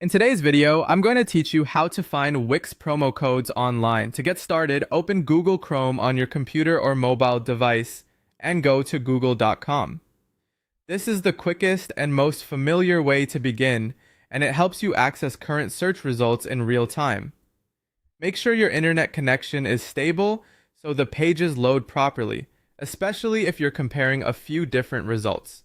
In today's video, I'm going to teach you how to find Wix promo codes online. To get started, open Google Chrome on your computer or mobile device and go to google.com. This is the quickest and most familiar way to begin, and it helps you access current search results in real time. Make sure your internet connection is stable so the pages load properly, especially if you're comparing a few different results.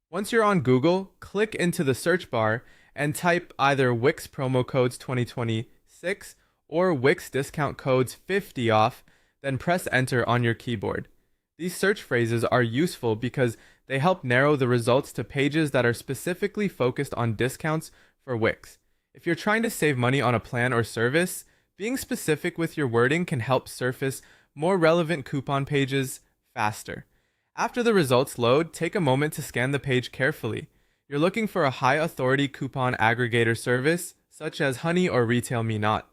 Once you're on Google, click into the search bar and type either Wix promo codes 2026 or Wix discount codes 50 off, then press enter on your keyboard. These search phrases are useful because they help narrow the results to pages that are specifically focused on discounts for Wix. If you're trying to save money on a plan or service, being specific with your wording can help surface more relevant coupon pages faster. After the results load, take a moment to scan the page carefully. You're looking for a high authority coupon aggregator service, such as Honey or Retail Me Not.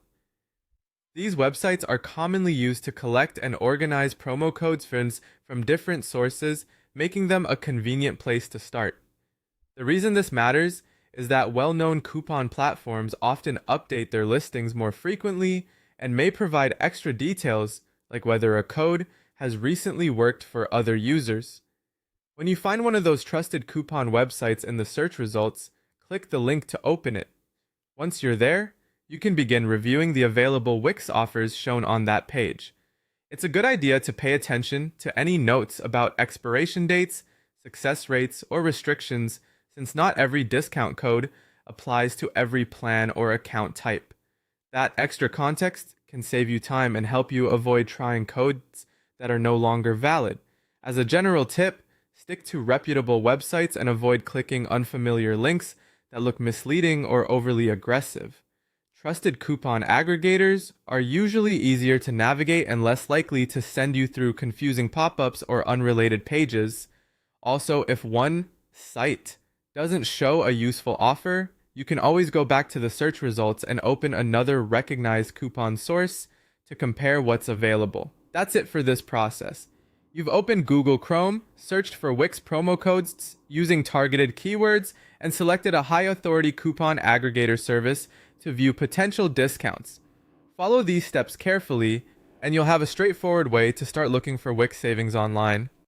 These websites are commonly used to collect and organize promo codes from different sources, making them a convenient place to start. The reason this matters is that well-known coupon platforms often update their listings more frequently and may provide extra details, like whether a code has recently worked for other users. When you find one of those trusted coupon websites in the search results, click the link to open it. Once you're there, you can begin reviewing the available Wix offers shown on that page. It's a good idea to pay attention to any notes about expiration dates, success rates, or restrictions, since not every discount code applies to every plan or account type. That extra context can save you time and help you avoid trying codes that are no longer valid. As a general tip, stick to reputable websites and avoid clicking unfamiliar links that look misleading or overly aggressive. Trusted coupon aggregators are usually easier to navigate and less likely to send you through confusing pop-ups or unrelated pages. Also, if one site doesn't show a useful offer, you can always go back to the search results and open another recognized coupon source to compare what's available. That's it for this process. You've opened Google Chrome, searched for Wix promo codes using targeted keywords, and selected a high-authority coupon aggregator service to view potential discounts. Follow these steps carefully, and you'll have a straightforward way to start looking for Wix savings online.